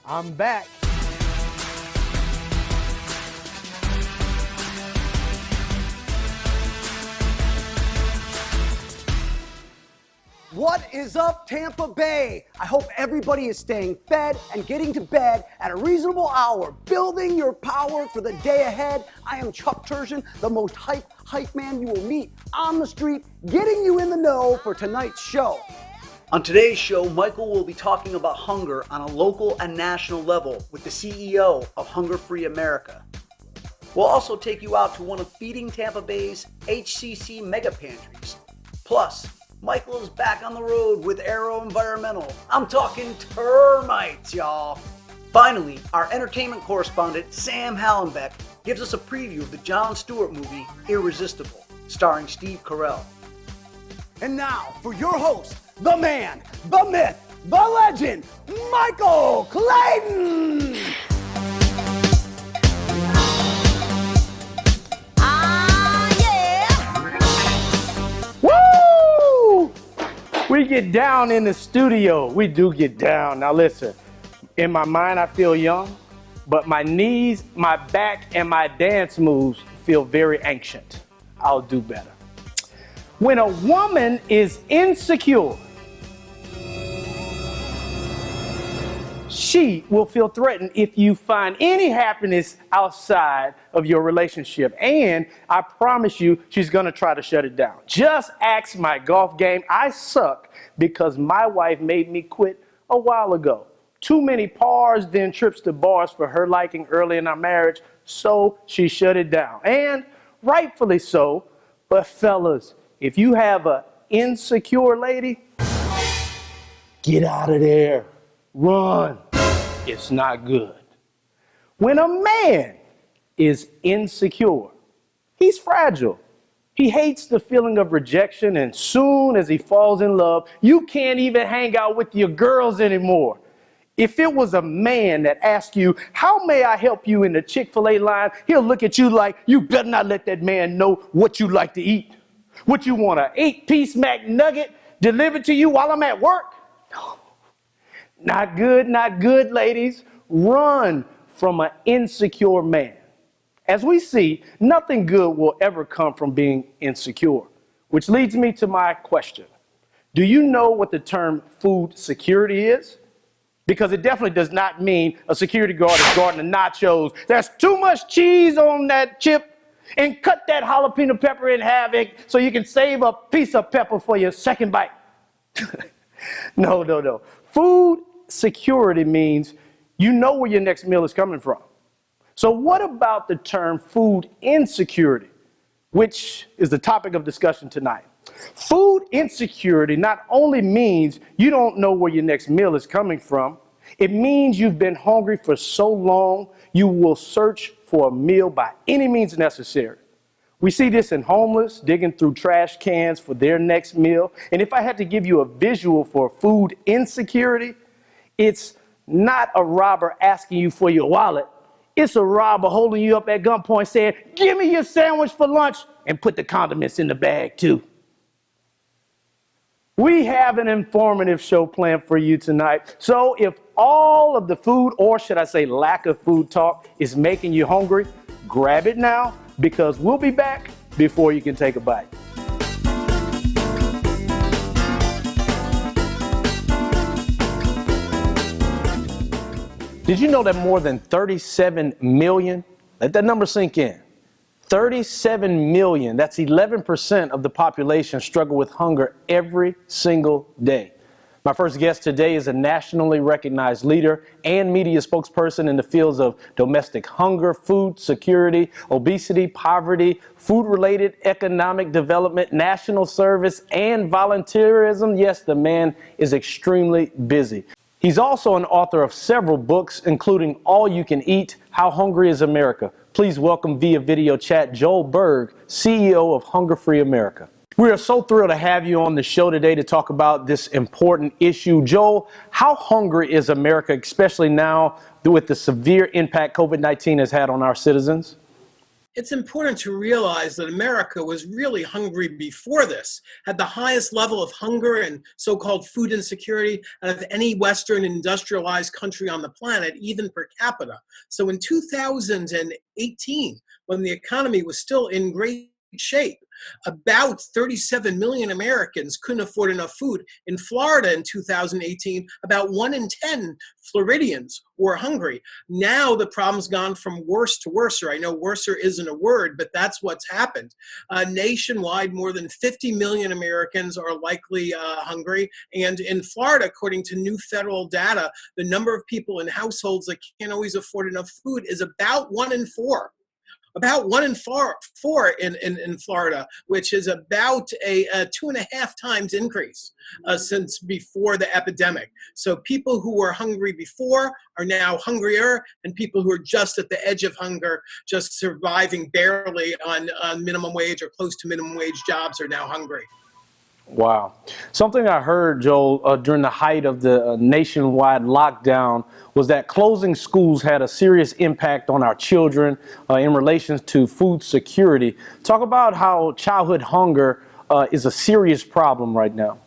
I'm back. What is up, Tampa Bay? I hope everybody is staying fed and getting to bed at a reasonable hour, building your power for the day ahead. I am Chuck Turgeon, the most hype man you will meet on the street, getting you in the know for tonight's show. On today's show, Michael will be talking about hunger on a local and national level with the CEO of Hunger Free America. We'll also take you out to one of Feeding Tampa Bay's HCC mega pantries. Plus, Michael is back on the road with Aero Environmental. I'm talking termites, y'all. Finally, our entertainment correspondent, Sam Hallenbeck, gives us a preview of the Jon Stewart movie, Irresistible, starring Steve Carell. And now, for your host, the man, the myth, the legend, Michael Clayton! We get down in the studio. We do get down. Now listen, in my mind I feel young, but my knees, my back, and my dance moves feel very ancient. I'll do better. When a woman is insecure, she will feel threatened if you find any happiness outside of your relationship. And I promise you, she's gonna try to shut it down. Just ask my golf game. I suck because my wife made me quit a while ago. Too many pars, then trips to bars for her liking early in our marriage, so she shut it down. And rightfully so, but fellas, if you have an insecure lady, get out of there. Run. It's not good. When a man is insecure, he's fragile. He hates the feeling of rejection, and soon as he falls in love, you can't even hang out with your girls anymore. If it was a man that asked you, how may I help you in the Chick-fil-A line, he'll look at you like, you better not let that man know what you like to eat. What you want, an 8-piece McNugget delivered to you while I'm at work? No. Not good, ladies. Run from an insecure man. As we see, nothing good will ever come from being insecure, which leads me to my question. Do you know what the term food security is? Because it definitely does not mean a security guard is guarding the nachos. There's too much cheese on that chip, and cut that jalapeno pepper in half so you can save a piece of pepper for your second bite. No. Food security means you know where your next meal is coming from. So what about the term food insecurity, which is the topic of discussion tonight? Food insecurity not only means you don't know where your next meal is coming from, it means you've been hungry for so long you will search for a meal by any means necessary. We see this in homeless digging through trash cans for their next meal. And if I had to give you a visual for food insecurity, it's not a robber asking you for your wallet. It's a robber holding you up at gunpoint saying, give me your sandwich for lunch and put the condiments in the bag too. We have an informative show planned for you tonight. So if all of the food, or should I say lack of food talk, is making you hungry, grab it now, because we'll be back before you can take a bite. Did you know that more than 37 million, let that number sink in, 37 million, that's 11% of the population struggle with hunger every single day. My first guest today is a nationally recognized leader and media spokesperson in the fields of domestic hunger, food security, obesity, poverty, food-related economic development, national service, and volunteerism. Yes, the man is extremely busy. He's also an author of several books, including All You Can Eat, How Hungry is America. Please welcome via video chat Joel Berg, CEO of Hunger Free America. We are so thrilled to have you on the show today to talk about this important issue. Joel, how hungry is America, especially now with the severe impact COVID-19 has had on our citizens? It's important to realize that America was really hungry before this, had the highest level of hunger and so-called food insecurity out of any Western industrialized country on the planet, even per capita. So in 2018, when the economy was still in great shape, about 37 million Americans couldn't afford enough food. In Florida in 2018, about 1 in 10 Floridians were hungry. Now the problem's gone from worse to worser. I know worser isn't a word, but that's what's happened. Nationwide, more than 50 million Americans are likely hungry. And in Florida, according to new federal data, the number of people in households that can't always afford enough food is about 1 in 4. About 1 in 4 in Florida, which is about a 2.5 times increase since before the epidemic. So people who were hungry before are now hungrier, and people who are just at the edge of hunger, just surviving barely on minimum wage or close to minimum wage jobs, are now hungry. Wow. Something I heard, Joel, during the height of the nationwide lockdown was that closing schools had a serious impact on our children in relation to food security. Talk about how childhood hunger is a serious problem right now.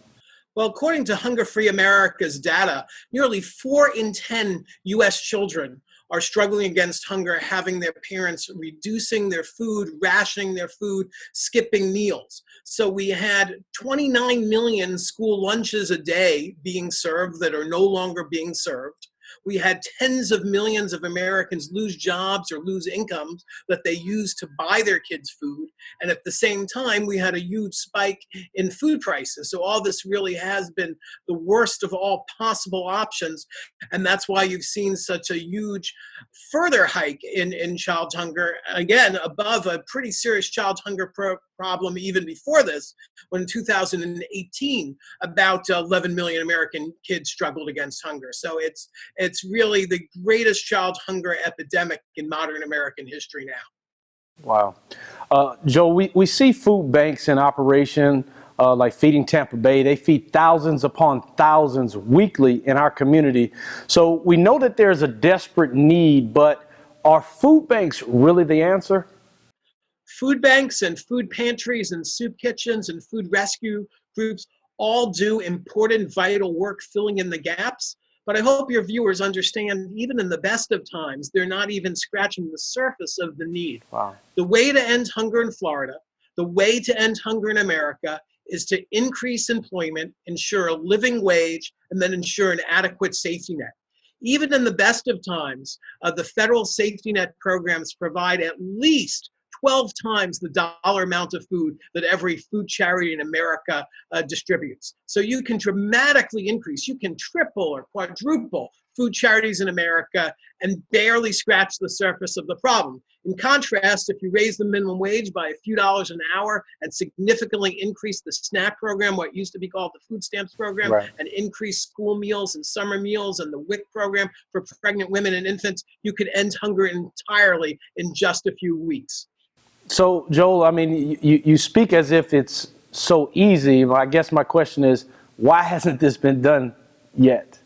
Well, according to Hunger Free America's data, nearly 4 in 10 U.S. children are struggling against hunger, having their parents reducing their food, rationing their food, skipping meals. So we had 29 million school lunches a day being served that are no longer being served. We had tens of millions of Americans lose jobs or lose incomes that they use to buy their kids food. And at the same time, we had a huge spike in food prices. So all this really has been the worst of all possible options. And that's why you've seen such a huge further hike in child hunger, again, above a pretty serious child hunger problem even before this, when in 2018, about 11 million American kids struggled against hunger. So it's really the greatest child hunger epidemic in modern American history now. Wow. Joe, we see food banks in operation, like Feeding Tampa Bay. They feed thousands upon thousands weekly in our community. So we know that there's a desperate need, but are food banks really the answer? Food banks and food pantries and soup kitchens and food rescue groups all do important, vital work filling in the gaps. But I hope your viewers understand, even in the best of times, they're not even scratching the surface of the need. Wow. The way to end hunger in Florida, the way to end hunger in America, is to increase employment, ensure a living wage, and then ensure an adequate safety net. Even in the best of times, the federal safety net programs provide at least 12 times the dollar amount of food that every food charity in America distributes. So you can dramatically increase, you can triple or quadruple food charities in America and barely scratch the surface of the problem. In contrast, if you raise the minimum wage by a few dollars an hour and significantly increase the SNAP program, what used to be called the food stamps program, Right, and increase school meals and summer meals and the WIC program for pregnant women and infants, you could end hunger entirely in just a few weeks. So, Joel, I mean, you speak as if it's so easy. I guess my question is, why hasn't this been done yet?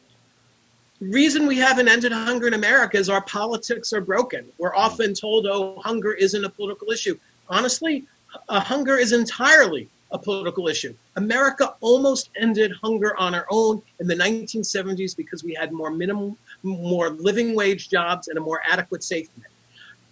The reason we haven't ended hunger in America is our politics are broken. We're often told, oh, hunger isn't a political issue. Honestly, hunger is entirely a political issue. America almost ended hunger on our own in the 1970s because we had more living wage jobs and a more adequate safety net.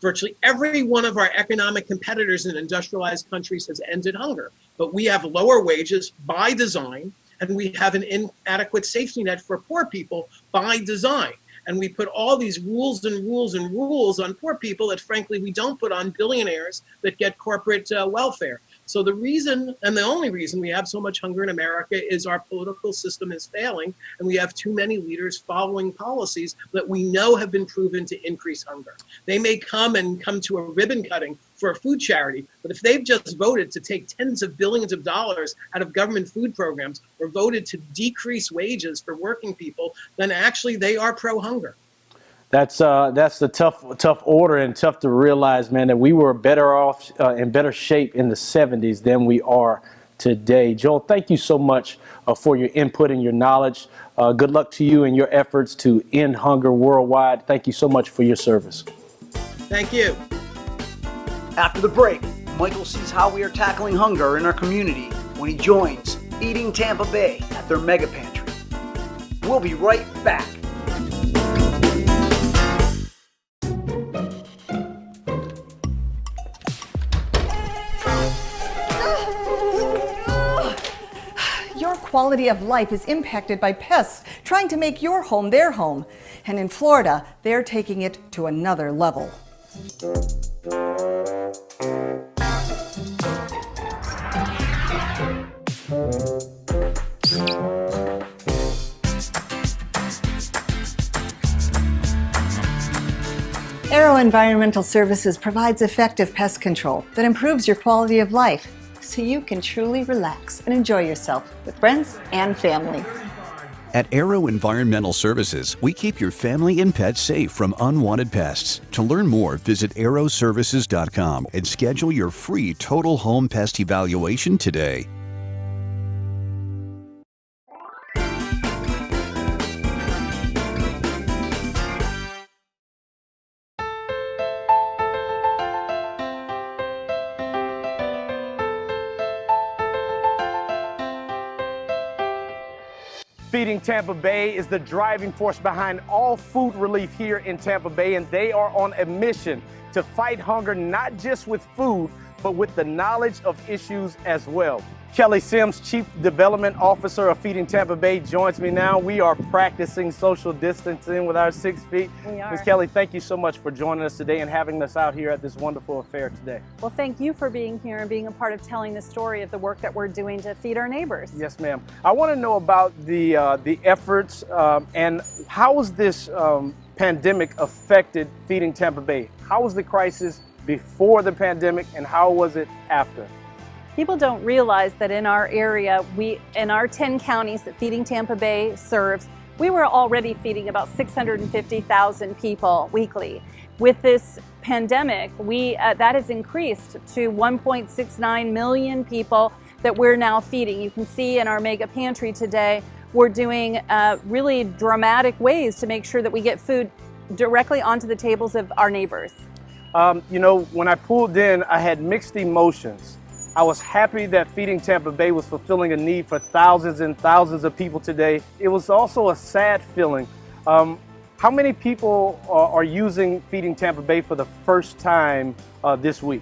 Virtually every one of our economic competitors in industrialized countries has ended hunger, but we have lower wages by design, and we have an inadequate safety net for poor people by design. And we put all these rules and rules and rules on poor people that, frankly, we don't put on billionaires that get corporate welfare. So the reason, and the only reason we have so much hunger in America, is our political system is failing, and we have too many leaders following policies that we know have been proven to increase hunger. They may come to a ribbon cutting for a food charity, but if they've just voted to take tens of billions of dollars out of government food programs, or voted to decrease wages for working people, then actually they are pro-hunger. That's the tough order, and tough to realize, man, that we were better off in better shape in the 70s than we are today. Joel, thank you so much for your input and your knowledge. Good luck to you in your efforts to end hunger worldwide. Thank you so much for your service. Thank you. After the break, Michael sees how we are tackling hunger in our community when he joins Feeding Tampa Bay at their mega pantry. We'll be right back. Your quality of life is impacted by pests trying to make your home their home. And in Florida, they're taking it to another level. Aero Environmental Services provides effective pest control that improves your quality of life so you can truly relax and enjoy yourself with friends and family. At Aero Environmental Services, we keep your family and pets safe from unwanted pests. To learn more, visit aeroservices.com and schedule your free total home pest evaluation today. Feeding Tampa Bay is the driving force behind all food relief here in Tampa Bay, and they are on a mission to fight hunger not just with food, but with the knowledge of issues as well. Kelly Sims, Chief Development Officer of Feeding Tampa Bay, joins me now. We are practicing social distancing with our 6 feet. We are. Ms. Kelly, thank you so much for joining us today and having us out here at this wonderful affair today. Well, thank you for being here and being a part of telling the story of the work that we're doing to feed our neighbors. Yes, ma'am. I want to know about the efforts and how has this pandemic affected Feeding Tampa Bay? How was the crisis before the pandemic and how was it after? People don't realize that in our area, in our 10 counties that Feeding Tampa Bay serves, we were already feeding about 650,000 people weekly. With this pandemic, that has increased to 1.69 million people that we're now feeding. You can see in our mega pantry today, we're doing really dramatic ways to make sure that we get food directly onto the tables of our neighbors. You know, when I pulled in, I had mixed emotions. I was happy that Feeding Tampa Bay was fulfilling a need for thousands and thousands of people today. It was also a sad feeling. How many people are using Feeding Tampa Bay for the first time this week?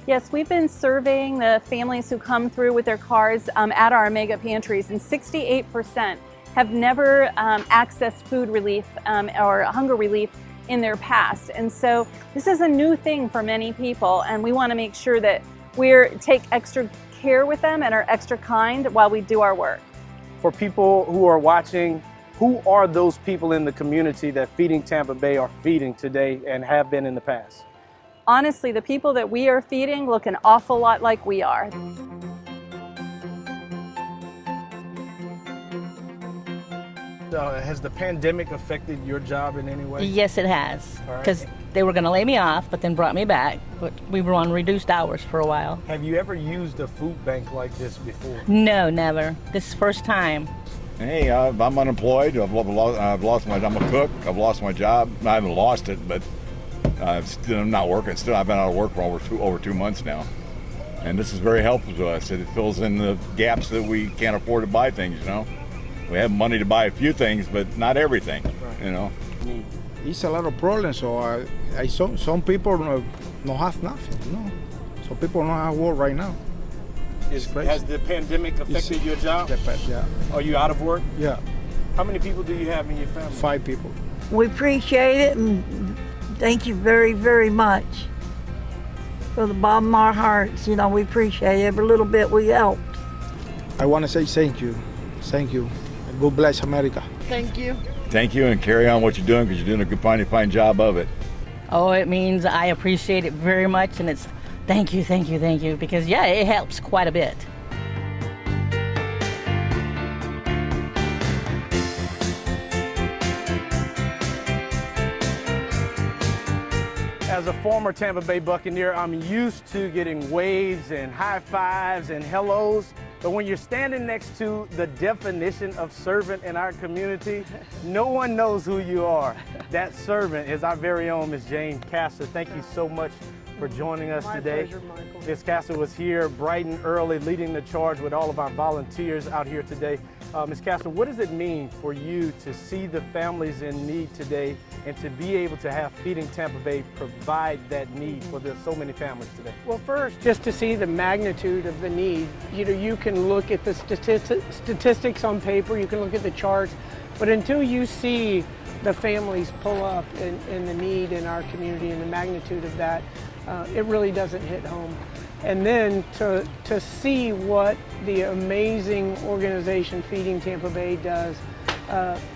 Yes, we've been surveying the families who come through with their cars at our mega pantries, and 68% have never accessed food relief or hunger relief in their past. And so this is a new thing for many people, and we want to make sure that we take extra care with them and are extra kind while we do our work. For people who are watching, who are those people in the community that Feeding Tampa Bay are feeding today and have been in the past? Honestly, the people that we are feeding look an awful lot like we are. Has the pandemic affected your job in any way? Yes, it has. All right. Because they were going to lay me off, but then brought me back. But we were on reduced hours for a while. Have you ever used a food bank like this before? No, never. This is first time. Hey, I'm unemployed. I'm a cook. I've lost my job. I haven't lost it, but I'm not working. Still, I've been out of work for over 2 months now. And this is very helpful to us. It fills in the gaps that we can't afford to buy things, you know. We have money to buy a few things, but not everything, you know. It's a lot of problems, so some people don't have nothing, you know. So people don't have work right now. It's crazy. Has the pandemic affected your job? Yeah. Are you out of work? Yeah, How many people do you have in your family? 5 people. We appreciate it and thank you very, very much. From the bottom of our hearts, you know, we appreciate every little bit we helped. I want to say thank you. Thank you. And God bless America. Thank you. Thank you, and carry on what you're doing because you're doing a good, fine job of it. Oh, it means I appreciate it very much, and it's thank you, thank you, thank you, because yeah, it helps quite a bit. As a former Tampa Bay Buccaneer, I'm used to getting waves and high fives and hellos. But when you're standing next to the definition of servant in our community, no one knows who you are. That servant is our very own Ms. Jane Castor. Thank you so much for joining us today. My pleasure, Michael. Ms. Castor was here bright and early, leading the charge with all of our volunteers out here today. Ms. Castor, what does it mean for you to see the families in need today and to be able to have Feeding Tampa Bay provide that need for so many families today? Well, first, just to see the magnitude of the need, you can look at the statistics on paper, you can look at the charts, but until you see the families pull up in the need in our community and the magnitude of that, it really doesn't hit home. And then to see what the amazing organization Feeding Tampa Bay does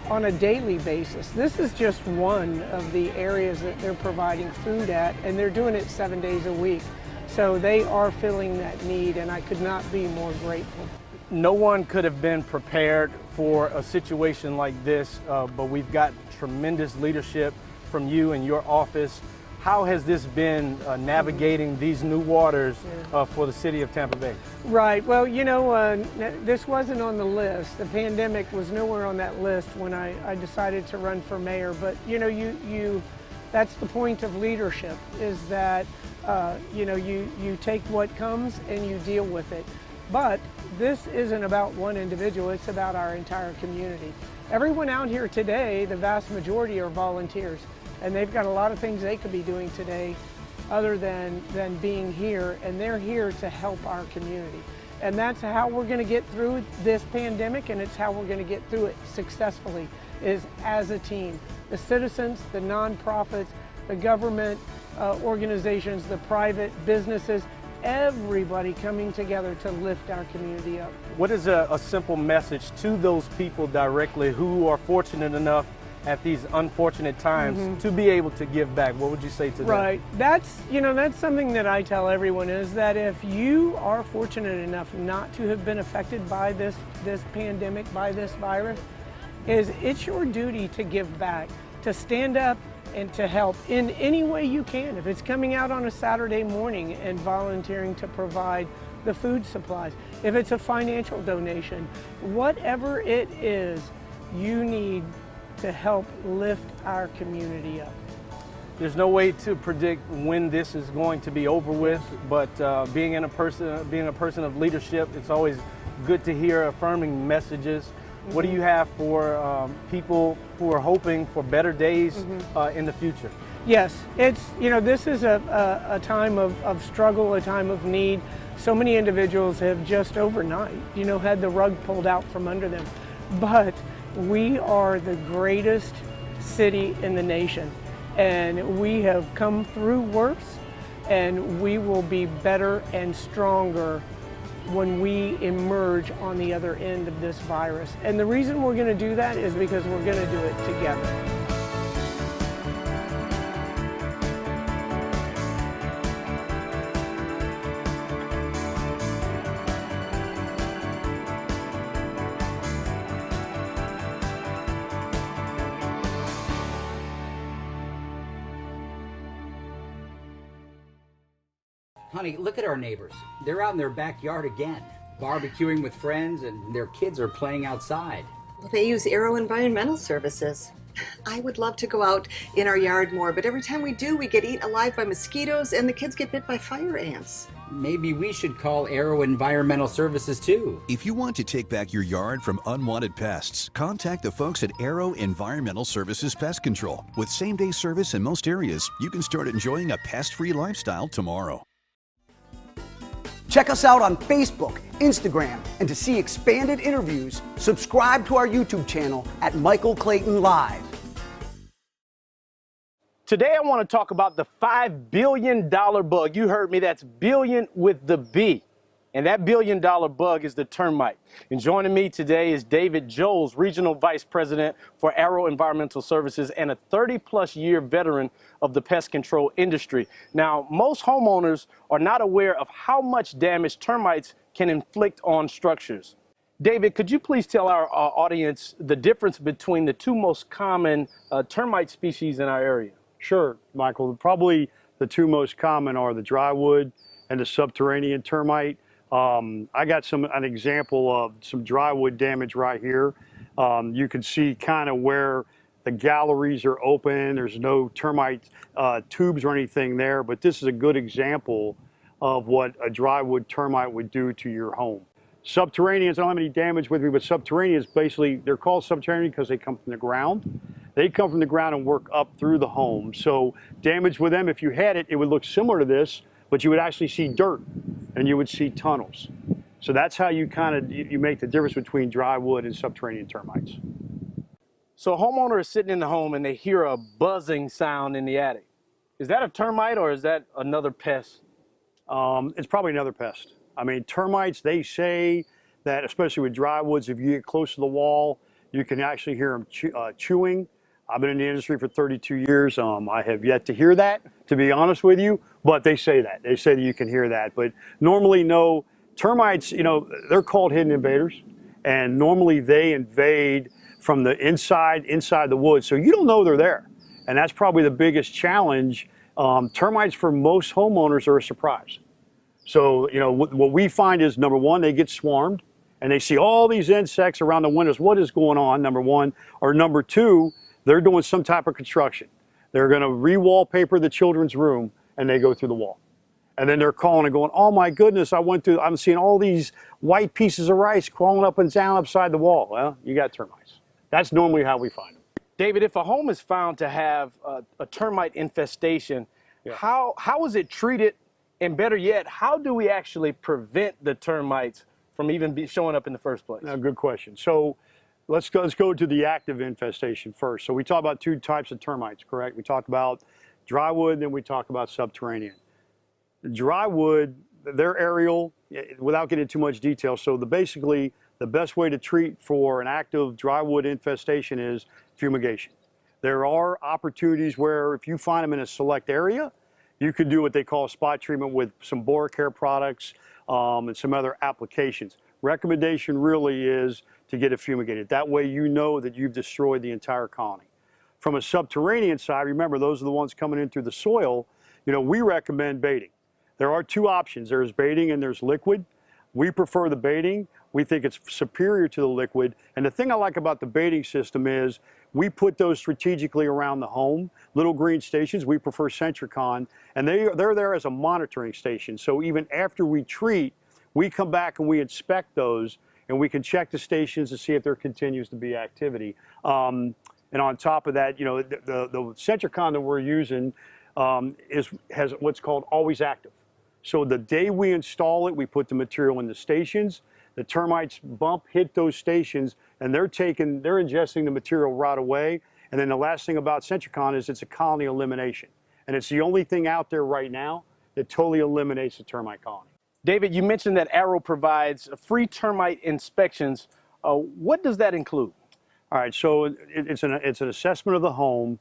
on a daily basis. This is just one of the areas that they're providing food at, and they're doing it 7 days a week. So they are filling that need, and I could not be more grateful. No one could have been prepared for a situation like this, but we've got tremendous leadership from you and your office. How has this been navigating these new waters for the city of Tampa Bay? Right. Well, this wasn't on the list. The pandemic was nowhere on that list when I decided to run for mayor. But that's the point of leadership, is that you take what comes and you deal with it. But this isn't about one individual, it's about our entire community. Everyone out here today, the vast majority are volunteers, and they've got a lot of things they could be doing today other than being here, and they're here to help our community. And that's how we're going to get through this pandemic, and it's how we're going to get through it successfully, is as a team. The citizens, the nonprofits, the government organizations, the private businesses, everybody coming together to lift our community up. What is a simple message to those people directly who are fortunate enough at these unfortunate times to be able to give back? What would you say to them? Right. That's something that I tell everyone, is that if you are fortunate enough not to have been affected by this pandemic, by this virus, it's your duty to give back, to stand up and to help in any way you can. If it's coming out on a Saturday morning and volunteering to provide the food supplies, if it's a financial donation, whatever it is, you need to help lift our community up. There's no way to predict when this is going to be over with, but being a person of leadership, it's always good to hear affirming messages. What do you have for people who are hoping for better days in the future? Yes, this is a time of struggle, a time of need. So many individuals have just overnight, had the rug pulled out from under them. But we are the greatest city in the nation, and we have come through worse, and we will be better and stronger when we emerge on the other end of this virus. And the reason we're going to do that is because we're going to do it together. Honey, look at our neighbors. They're out in their backyard again, barbecuing with friends, and their kids are playing outside. Well, they use Aero Environmental Services. I would love to go out in our yard more, but every time we do, we get eaten alive by mosquitoes and the kids get bit by fire ants. Maybe we should call Aero Environmental Services too. If you want to take back your yard from unwanted pests, contact the folks at Aero Environmental Services Pest Control. With same-day service in most areas, you can start enjoying a pest-free lifestyle tomorrow. Check us out on Facebook, Instagram, and to see expanded interviews, subscribe to our YouTube channel at Michael Clayton Live. Today I want to talk about the $5 billion bug. You heard me, that's billion with the B. And that $1 billion bug is the termite. And joining me today is David Joles, Regional Vice President for Aero Environmental Services and a 30-plus year veteran of the pest control industry. Now, most homeowners are not aware of how much damage termites can inflict on structures. David, could you please tell our audience the difference between the two most common termite species in our area? Sure, Michael. Probably the two most common are the drywood and the subterranean termite. I got an example of some drywood damage right here. You can see kind of where the galleries are open. There's no termite tubes or anything there, but this is a good example of what a drywood termite would do to your home. Subterraneans, I don't have any damage with me, but subterraneans basically, they're called subterranean because they come from the ground. They come from the ground and work up through the home. So damage with them, if you had it, it would look similar to this, but you would actually see dirt and you would see tunnels. So that's how you you make the difference between drywood and subterranean termites. So a homeowner is sitting in the home and they hear a buzzing sound in the attic. Is that a termite or is that another pest? It's probably another pest. I mean, termites, they say that, especially with drywoods, if you get close to the wall, you can actually hear them chewing. I've been in the industry for 32 years. I have yet to hear that, to be honest with you, but they say that. They say that you can hear that. But normally, no. Termites, you know, they're called hidden invaders, and normally they invade from the inside the woods, so you don't know they're there. And that's probably the biggest challenge. Termites for most homeowners are a surprise. So, you know, what we find is, number one, they get swarmed and they see all these insects around the windows. What is going on, number one? Or number two, they're doing some type of construction. They're going to re-wallpaper the children's room and they go through the wall. And then they're calling and going, oh my goodness, I'm seeing all these white pieces of rice crawling up and down upside the wall. Well, you got termites. That's normally how we find them. David, if a home is found to have a termite infestation, how is it treated? And better yet, how do we actually prevent the termites from even showing up in the first place? Good question. So let's go to the active infestation first. So we talk about two types of termites, correct? We talk about drywood, then we talk about subterranean. Drywood, they're aerial, without getting too much detail. So basically, the best way to treat for an active drywood infestation is fumigation. There are opportunities where if you find them in a select area, you could do what they call spot treatment with some boric care products and some other applications. Recommendation really is to get it fumigated. That way you know that you've destroyed the entire colony. From a subterranean side, remember those are the ones coming in through the soil, you know, we recommend baiting. There are two options. There's baiting and there's liquid. We prefer the baiting. We think it's superior to the liquid. And the thing I like about the baiting system is we put those strategically around the home. Little green stations, we prefer Centricon, and they're there as a monitoring station. So even after we treat, we come back and we inspect those, and we can check the stations to see if there continues to be activity. And on top of that, you know, the Centricon that we're using has what's called always active. So the day we install it, we put the material in the stations. The termites hit those stations, and they're ingesting the material right away. And then the last thing about Centricon is it's a colony elimination. And it's the only thing out there right now that totally eliminates the termite colony. David, you mentioned that Arrow provides free termite inspections. What does that include? All right, so it's an assessment of the home.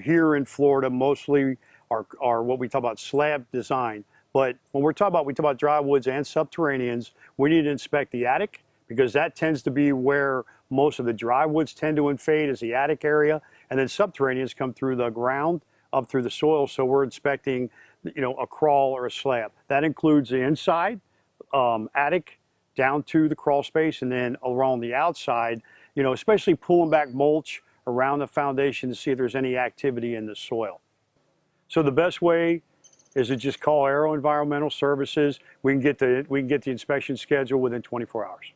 Here in Florida, mostly are what we talk about slab design. But when we talk about drywoods and subterraneans, we need to inspect the attic because that tends to be where most of the drywoods tend to invade, is the attic area. And then subterraneans come through the ground, up through the soil. So we're inspecting, you know, a crawl or a slab. That includes the inside, attic, down to the crawl space, and then around the outside, you know, especially pulling back mulch around the foundation to see if there's any activity in the soil. So the best way is to just call Arrow Environmental Services. We can get the inspection schedule within 24 hours.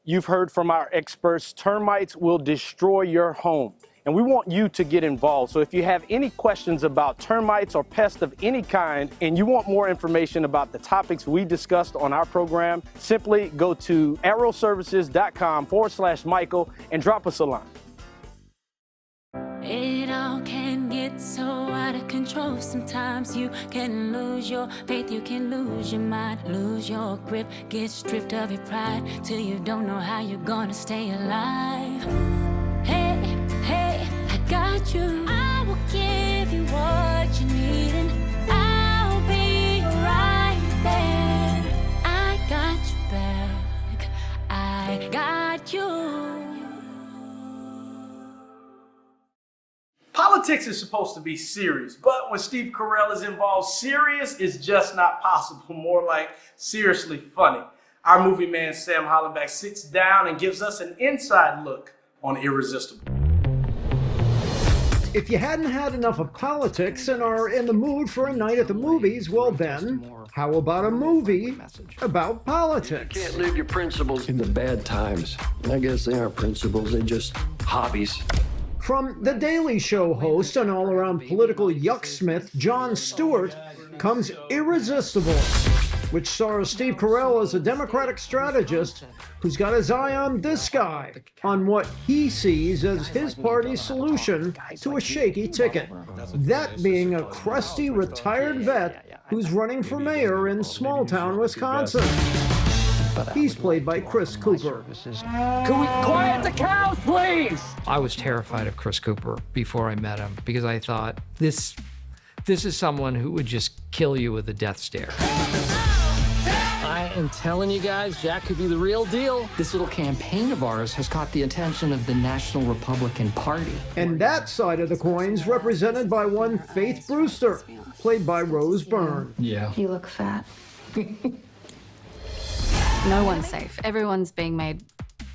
You've heard from our experts, termites will destroy your home. And we want you to get involved. So if you have any questions about termites or pests of any kind, and you want more information about the topics we discussed on our program, simply go to arrowservices.com/Michael and drop us a line. It all can get so out of control. Sometimes you can lose your faith, you can lose your mind, lose your grip, get stripped of your pride till you don't know how you're gonna stay alive. Hey, hey, I got you. I will give you what you need, and I'll be right there. I got you back. I got you. Politics is supposed to be serious, but when Steve Carell is involved, serious is just not possible. More like seriously funny. Our movie man Sam Hollenbeck sits down and gives us an inside look on Irresistible. If you hadn't had enough of politics and are in the mood for a night at the movies, well then, how about a movie about politics? You can't live your principles in the bad times. I guess they aren't principles, they're just hobbies. From The Daily Show host and all-around political yucksmith Jon Stewart comes Irresistible, which stars Steve Carell as a Democratic strategist who's got his eye on this guy, on what he sees as his party's solution to a shaky ticket. That being a crusty retired vet who's running for mayor in small-town Wisconsin. He's played by Chris Cooper. Can we quiet the cows, please? I was terrified of Chris Cooper before I met him because I thought, this is someone who would just kill you with a death stare. I am telling you guys, Jack could be the real deal. This little campaign of ours has caught the attention of the National Republican Party. And that side of the coin's represented by one Faith Brewster, played by Rose Byrne. Yeah. You look fat. No one's safe. Everyone's being made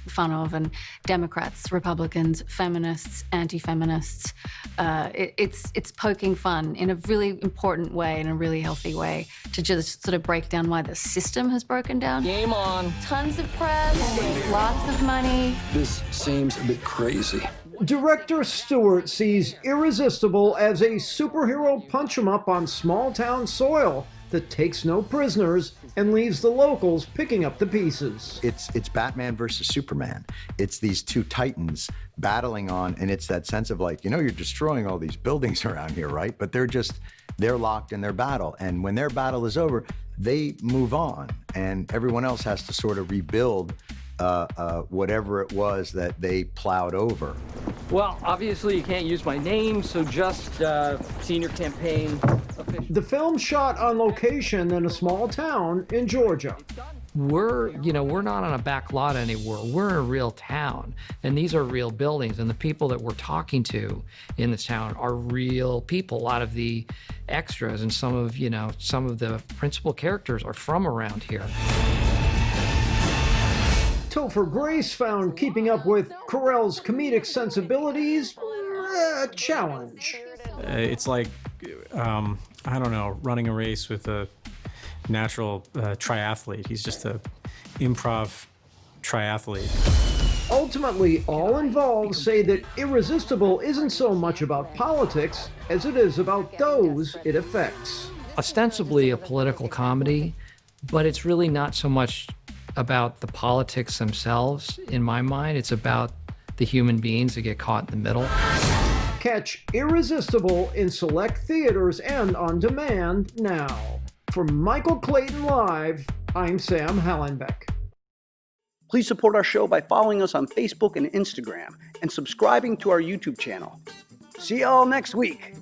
fun of, and Democrats, Republicans, feminists, anti-feminists. It's poking fun in a really important way, in a really healthy way, to just sort of break down why the system has broken down. Game on. Tons of press, lots of money. This seems a bit crazy. Director Stewart sees Irresistible as a superhero punch-em-up on small-town soil that takes no prisoners and leaves the locals picking up the pieces. It's Batman versus Superman. It's these two titans battling on, and it's that sense of like, you're destroying all these buildings around here, right? But they're locked in their battle. And when their battle is over, they move on, and everyone else has to sort of rebuild whatever it was that they plowed over. Well, obviously you can't use my name, so just senior campaign official. The film shot on location in a small town in Georgia. We're not on a back lot anymore. We're in a real town, and these are real buildings, and the people that we're talking to in this town are real people. A lot of the extras and some of the principal characters are from around here. Topher Grace found keeping up with Carell's comedic sensibilities a challenge. It's like, running a race with a natural triathlete. He's just an improv triathlete. Ultimately, all involved say that Irresistible isn't so much about politics as it is about those it affects. Ostensibly a political comedy, but it's really not so much about the politics themselves, in my mind. It's about the human beings that get caught in the middle. Catch Irresistible in select theaters and on demand now. From Michael Clayton Live, I'm Sam Hollenbeck. Please support our show by following us on Facebook and Instagram and subscribing to our YouTube channel. See y'all next week.